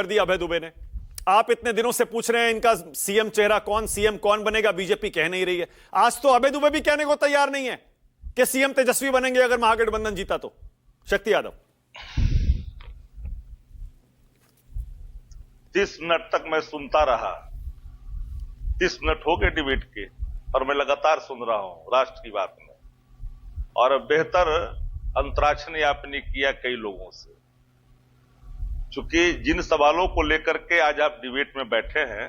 कर दिया अभय दुबे ने। आप इतने दिनों से पूछ रहे हैं इनका सीएम चेहरा कौन, सीएम कौन बनेगा, बीजेपी कह नहीं रही है। आज तो अभय दुबे भी कहने को तैयार नहीं है कि सीएम तेजस्वी बनेंगे अगर महागठबंधन जीता तो। शक्ति यादव, 30 मिनट तक मैं सुनता रहा। 30 मिनट हो गए डिबेट के और मैं लगातार सुन रहा हूं राष्ट्र की बात में, और बेहतर अंतराक्षण आपने किया कई लोगों से। चूंकि जिन सवालों को लेकर के आज आप डिबेट में बैठे हैं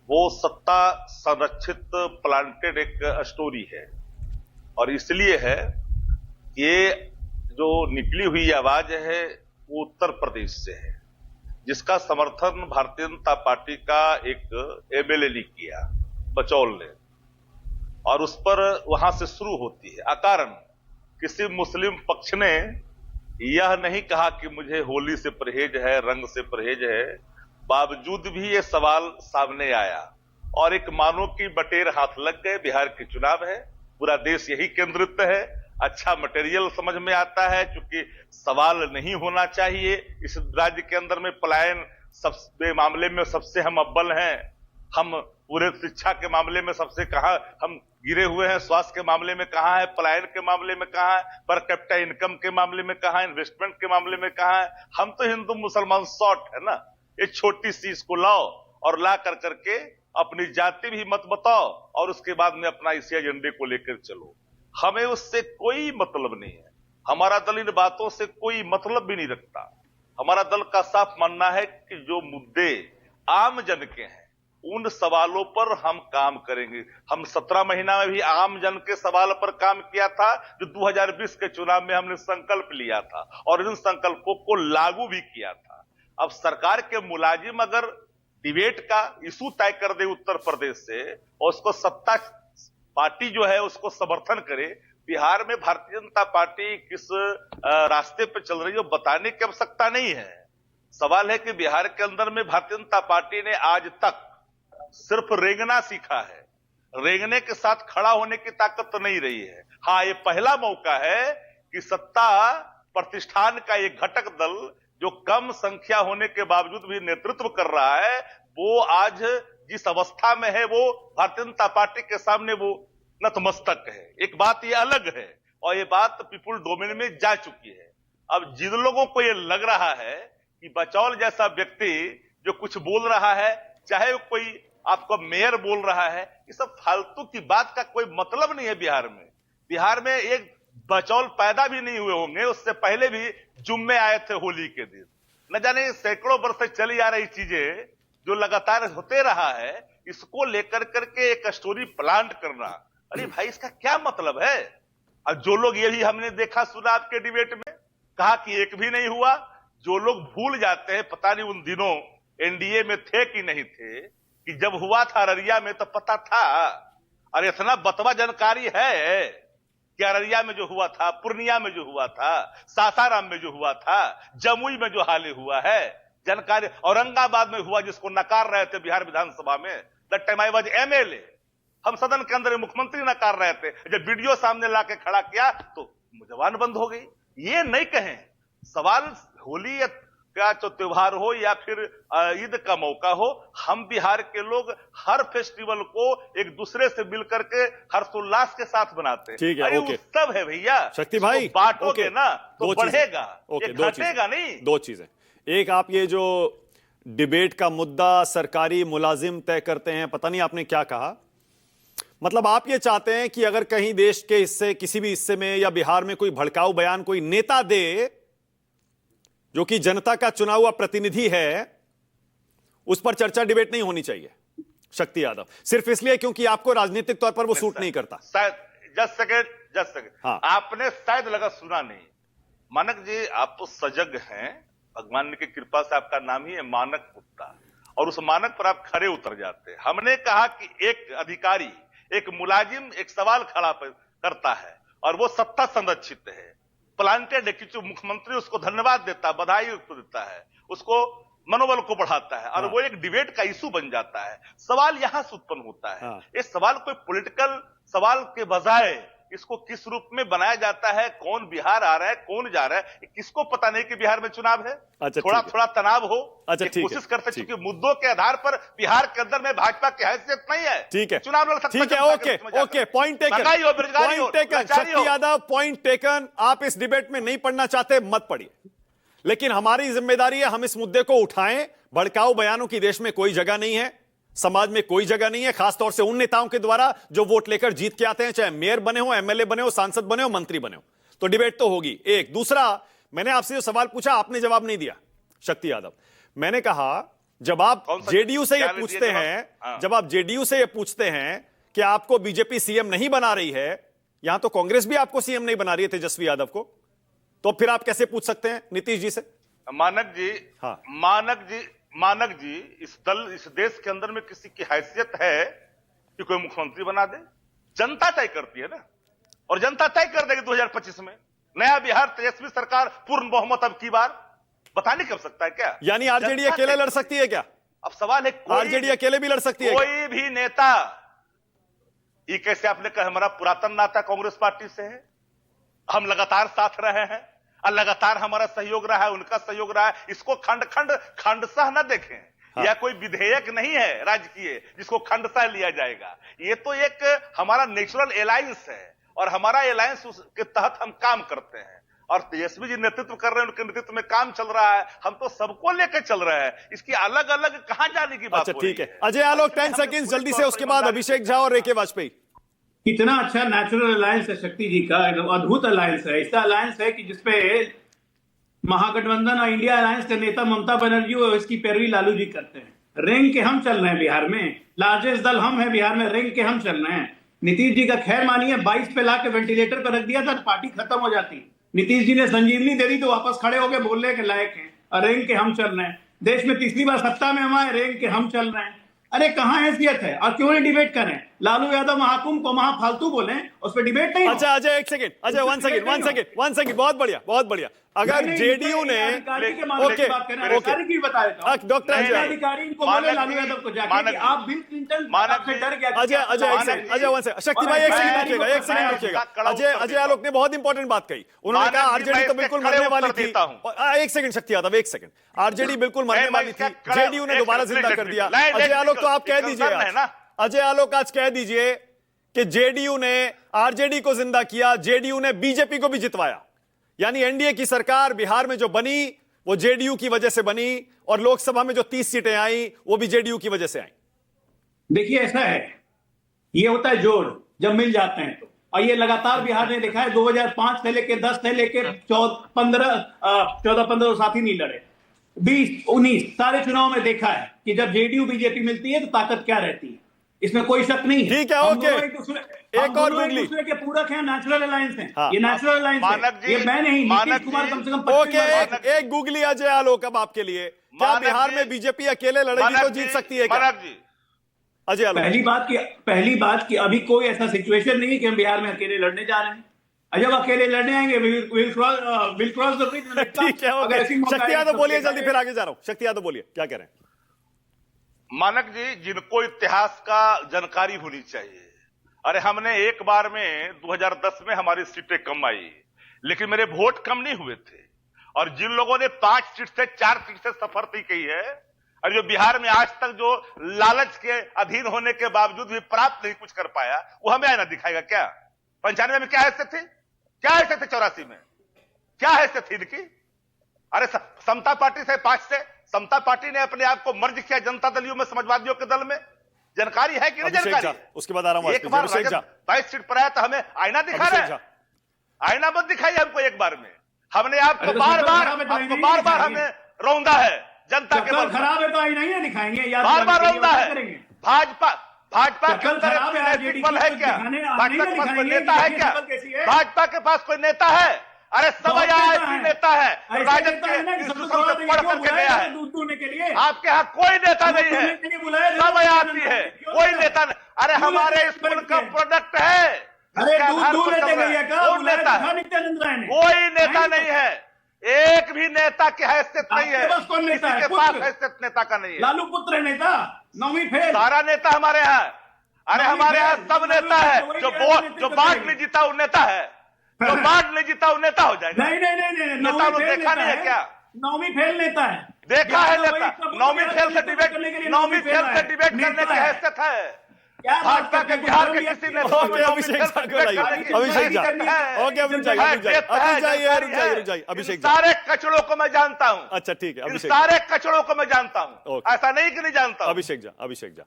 वो सत्ता संरक्षित प्लांटेड एक स्टोरी है, और इसलिए है ये जो निकली हुई आवाज है वो उत्तर प्रदेश से है, जिसका समर्थन भारतीय जनता पार्टी का एक एमएलए ने किया, बचौल ने, और उस पर वहां से शुरू होती है। अकारण किसी मुस्लिम पक्ष ने यह नहीं कहा कि मुझे होली से परहेज है, रंग से परहेज है, बावजूद भी ये सवाल सामने आया और एक मानो की बटेर हाथ लग गए। बिहार के चुनाव है, पूरा देश यही केंद्रित है। अच्छा मटेरियल समझ में आता है, क्योंकि सवाल नहीं होना चाहिए। इस राज्य के अंदर में पलायन सबसे मामले में सबसे हम अव्वल हैं। हम पूरे शिक्षा के मामले में सबसे कहां हम गिरे हुए हैं, स्वास्थ्य के मामले में कहां है, पलायन के मामले में कहां है, पर कैपिटा इनकम के मामले में कहां है, इन्वेस्टमेंट के मामले में कहां है। हम तो हिंदू मुसलमान शॉर्ट है ना। एक छोटी सी इसको लाओ और ला कर करके अपनी जाति भी मत बताओ और उसके बाद में अपना इसी एजेंडे को लेकर चलो। हमें उससे कोई मतलब नहीं है। हमारा दल इन बातों से कोई मतलब भी नहीं रखता। हमारा दल का साफ मानना है कि जो मुद्दे आम जन के हैं उन सवालों पर हम काम करेंगे। हम 17 महीना में भी आम जन के सवाल पर काम किया था, जो 2020 के चुनाव में हमने संकल्प लिया था और इन संकल्पों को लागू भी किया था। अब सरकार के मुलाजिम अगर डिबेट का इशू तय कर दे उत्तर प्रदेश से और उसको सत्ता पार्टी जो है उसको समर्थन करे, बिहार में भारतीय जनता पार्टी किस रास्ते पर चल रही है बताने की आवश्यकता नहीं है। सवाल है कि बिहार के अंदर में भारतीय जनता पार्टी ने आज तक सिर्फ रेंगना सीखा है, रेंगने के साथ खड़ा होने की ताकत तो नहीं रही है। हाँ, ये पहला मौका है कि सत्ता प्रतिष्ठान का एक घटक दल जो कम संख्या होने के बावजूद भी नेतृत्व कर रहा है, वो आज जिस अवस्था में है वो भारतीय जनता पार्टी के सामने वो नतमस्तक है। एक बात ये अलग है और ये बात पीपुल डोमेन में जा चुकी है। अब जिन लोगों को ये लग रहा है कि बचौल जैसा व्यक्ति जो कुछ बोल रहा है, चाहे वो कोई आपको मेयर बोल रहा है, ये सब फालतू की बात का कोई मतलब नहीं है। बिहार में एक बचौल पैदा भी नहीं हुए होंगे, उससे पहले भी जुम्मे आए थे होली के दिन। न जाने सैकड़ों वर्ष से चली आ रही चीजें जो लगातार होते रहा है, इसको लेकर करके एक स्टोरी प्लांट करना, अरे भाई इसका क्या मतलब है। और जो लोग यही हमने देखा सुना आपके डिबेट में, कहा कि एक भी नहीं हुआ। जो लोग भूल जाते हैं, पता नहीं उन दिनों एनडीए में थे कि नहीं थे, कि जब हुआ था अररिया में तो पता था। और इतना बतवा जानकारी है कि अररिया में जो हुआ था, पूर्णिया में जो हुआ था, सासाराम में जो हुआ था, जमुई में जो हाल हुआ है, जानकारी औरंगाबाद में हुआ जिसको नकार रहे थे बिहार विधानसभा में। That time I was MLA. हम सदन के अंदर मुख्यमंत्री नकार रहे थे, जब वीडियो सामने लाके खड़ा किया तो जबान बंद हो गई। ये नहीं कहें। सवाल होली का जो त्योहार हो या फिर ईद का मौका हो, हम बिहार के लोग हर फेस्टिवल को एक दूसरे से मिल करके हर्षोल्लास के साथ बनाते हैं। ठीक है, अरे ओके। उत्सव है भैया, शक्ति भाई, बांटोगे ना तो बढ़ेगा, ओके, ये घटेगा नहीं। दो चीजें। एक, आप ये जो डिबेट का मुद्दा सरकारी मुलाजिम तय करते हैं, पता नहीं आपने क्या कहा, मतलब आप ये चाहते हैं कि अगर कहीं देश के हिस्से, किसी भी हिस्से में या बिहार में कोई भड़काऊ बयान कोई नेता दे जो कि जनता का चुना हुआ प्रतिनिधि है, उस पर चर्चा डिबेट नहीं होनी चाहिए। शक्ति यादव, सिर्फ इसलिए क्योंकि आपको राजनीतिक तौर पर वो सूट नहीं करता। जस्ट सेकंड हाँ। आपने शायद लगा सुना नहीं। मानक जी, आप तो सजग हैं, भगवान की कृपा से आपका नाम ही है मानक गुप्ता, और उस मानक पर आप खरे उतर जाते हैं। हमने कहा कि एक अधिकारी, एक मुलाजिम एक सवाल खड़ा करता है और वो सत्ता संरक्षित है, प्लांटेड है, क्योंकि मुख्यमंत्री उसको धन्यवाद देता है, बधाई देता है, उसको मनोबल को बढ़ाता है, और हाँ। वो एक डिबेट का इशू बन जाता है। सवाल यहां से उत्पन्न होता है। हाँ। ये सवाल कोई पॉलिटिकल सवाल के बजाय इसको किस रूप में बनाया जाता है, कौन बिहार आ रहा है, कौन जा रहा है, किसको पता नहीं कि बिहार में चुनाव है। अच्छा, थोड़ा ठीक है। थोड़ा तनाव हो, अच्छा, ठीक है, कोशिश करते ठीक। क्योंकि मुद्दों के आधार पर बिहार के अंदर में भाजपा की हैसियत नहीं है। ठीक है, चुनाव लड़ सकता ठीक है, ओके ओके, पॉइंट टेकन, महंगाई हो, बेरोजगारी हो, पॉइंट टेकन, लाचारी हो। शक्ति यादव, पॉइंट टेकन। आप इस डिबेट में नहीं पढ़ना चाहते मत पढ़िए, लेकिन हमारी जिम्मेदारी है हम इस मुद्दे को उठाएं। भड़काऊ बयानों की देश में कोई जगह नहीं है, समाज में कोई जगह नहीं है, खासतौर से उन नेताओं के द्वारा जो वोट लेकर जीत के आते हैं, चाहे मेयर बने हो, एमएलए बने हो, सांसद बने हो, मंत्री बने हो। तो डिबेट तो होगी। एक दूसरा, मैंने आपसे जो सवाल पूछा आपने जवाब नहीं दिया शक्ति यादव। मैंने कहा जब आप जेडीयू से ये पूछते हैं, जब आप जेडीयू से ये पूछते हैं कि आपको बीजेपी सीएम नहीं बना रही है, यहां तो कांग्रेस भी आपको सीएम नहीं बना रही है तेजस्वी यादव को, तो फिर आप कैसे पूछ सकते हैं नीतीश जी से? मानक जी, हाँ। मानक जी, इस देश के अंदर में किसी की हैसियत है कि कोई मुख्यमंत्री बना दे? जनता तय करती है ना, और जनता तय कर देगी 2025 में। नया बिहार, तेजस्वी सरकार, पूर्ण बहुमत अब की बार, बता नहीं कर सकता है क्या? यानी आरजेडी अकेले लड़ सकती है क्या? अब सवाल है, आरजेडी अकेले भी लड़ सकती है? कोई भी नेता, ये कैसे आपने कहा हमारा पुरातन नाता कांग्रेस पार्टी से है, हम लगातार साथ रहे हैं और लगातार हमारा सहयोग रहा है, उनका सहयोग रहा है। इसको खंडशः न देखें। हाँ। यह कोई विधेयक नहीं है राजकीय जिसको खंडशः लिया जाएगा। ये तो एक हमारा नेचुरल एलायंस है और हमारा एलायंस के तहत हम काम करते हैं, और तेजस्वी जी नेतृत्व कर रहे हैं, उनके नेतृत्व में काम चल रहा है। हम तो सबको लेकर चल रहे हैं, इसकी अलग अलग कहां जाने की बात अच्छा, ठीक है। अजय आलोक 10 सेकंड जल्दी से, उसके बाद अभिषेक झा और रेखे वाजपेयी। कितना अच्छा नेचुरल अलायंस है शक्ति जी का, एकदम अद्भुत अलायंस है। ऐसा अलायंस है कि जिसपे महागठबंधन और इंडिया अलायंस के नेता ममता बनर्जी और इसकी पैरवी लालू जी करते हैं। रेंग के हम चल रहे हैं बिहार में, लार्जेस्ट दल हम हैं बिहार में, रेंग के हम चल रहे हैं। नीतीश जी का खैर मानिए 22 पे ला के वेंटिलेटर पर रख दिया था तो पार्टी खत्म हो जाती। नीतीश जी ने संजीवनी दे दी तो वापस खड़े होकर बोलने के लायक हैं, और रेंग के हम चल रहे हैं। देश में तीसरी बार सत्ता में हम आए, रेंग के हम चल रहे हैं। अरे कहां हैसियत है, और क्यों नहीं डिबेट करें? लालू यादव महाकुंभ को महा फालतू बोले, उस पर डिबेट नहीं। अच्छा अजय एक सेकंड, अजय वन सेकंड, बहुत बढ़िया बहुत बढ़िया। अगर जेडीयू ने ओके डॉक्टर अधिकारी इनको बोले लालू यादव को जाके कि आप बिल क्लिंटन आपसे डर गया। अजय वन सेकंड, शक्ति भाई एक सेकंड रुकिएगा। अजय आलोक ने बहुत इंपॉर्टेंट बात कही। उन्होंने कहा आरजेडी तो बिल्कुल मरने वाली थी। एक सेकंड शक्ति यादव, एक सेकंड, आरजेडी बिल्कुल मरने वाली थी, जेडीयू ने दोबारा जिंदा कर दिया। अजय आलोक तो आप कह दीजिए, अजय आलोक आज कह दीजिए कि जेडीयू ने आरजेडी को जिंदा किया, जेडीयू ने बीजेपी को भी जितवाया। यानी एनडीए की सरकार बिहार में जो बनी वो जेडीयू की वजह से बनी, और लोकसभा में जो 30 सीटें आई वो भी जेडीयू की वजह से आई। देखिए ऐसा है, ये होता है जोड़ जब मिल जाते हैं तो, और ये लगातार बिहार ने देखा है। 2005 से लेके 10 से लेके 14-15 साथी नहीं लड़े, 20-19 सारे चुनाव में देखा है कि जब जेडीयू बीजेपी मिलती है तो ताकत क्या रहती है, इसमें कोई शक नहीं है। ठीक है, ओके, एक और दूसरे के पूरक हैं, नेचुरल अलायंस हैं। हाँ। ये नेचुरल अलायंस है, ये मैं नहीं, नीतीश कुमार कम से कम ओके। एक गूगली अजय आलोक अब आपके लिए, क्या बिहार में बीजेपी अकेले लड़ेगी तो जीत सकती है क्या? अजय आलोक, पहली बात कि अभी कोई ऐसा सिचुएशन नहीं है कि हम बिहार में अकेले लड़ने जा रहे हैं। जब अकेले लड़ने आएंगे विल क्रॉस द ब्रिज। ठीक है, ओके। शक्ति यादव बोलिए जल्दी, फिर आगे जा रहा हूं। शक्ति यादव बोलिए, क्या कह रहे हैं? मानक जी, जिनको इतिहास का जानकारी होनी चाहिए, अरे हमने एक बार में 2010 में हमारी सीटें कम आई, लेकिन मेरे वोट कम नहीं हुए थे। और जिन लोगों ने 5 सीट से 4 सीट से सफर तय की है, और जो बिहार में आज तक जो लालच के अधीन होने के बावजूद भी प्राप्त नहीं कुछ कर पाया, वो हमें आईना दिखाएगा क्या? 95 में क्या हैसियत थी? क्या हैसियत थी? 84 में क्या हैसियत थी इनकी? अरे समता पार्टी से 5 से समता पार्टी ने अपने आप को मर्ज किया जनता दलियों में, समाजवादियों के दल में। जानकारी है कि नहीं जानकारी? उसके बाद आ रहा हूं। एक बार 22 सीट पर आया तो हमें आईना दिखा रहे हैं। आईना मत दिखाइए हमको एक बार में। हमने आपको बार बार हमें रौंदा है जनता के बल। खराब है तो आईना ही दिखाएंगे, बार बार रौंदा है। भाजपा के अंदर नैतिक बल है क्या? भाजपा के पास कोई नेता है क्या? भाजपा के पास कोई नेता है? अरे सब यहाँ नेता है, राजद के पढ़ करके गया है। आपके यहाँ कोई नेता नहीं है, सब आती है, कोई नेता नहीं। अरे हमारे स्कूल का प्रोडक्ट है, वो नेता, कोई नेता नहीं है। एक भी नेता की हैसियत नहीं है, किसी के पास हैसियत नेता का नहीं है। लालू पुत्र नेता 9वीं फेल, सारा नेता हमारे यहाँ। अरे हमारे यहाँ सब नेता है, जो बाढ़ नहीं जीता वो नेता है, जो बाढ़ नहीं जीता वो नेता हो जाएगा। नहीं नहीं नहीं नहीं, नेता लोग देखा नहीं है क्या? नौवीं फेल नेता है, देखा है नेता, नौवीं फेल से डिबेट करने की हैसियत है। क्या बात भाजपा करते के हैं? बिहार के किसी ने ओके अभिषेक झा को लाइए, अभिषेक झा, ओके अभिषेक झा, रुक जाइए अभिषेक झा। सारे कचड़ों को मैं जानता हूँ। अच्छा ठीक है इन अभिषेक, सारे कचड़ों को मैं जानता हूँ, ओके। ऐसा नहीं कि नहीं जानता हूँ। अभिषेक झा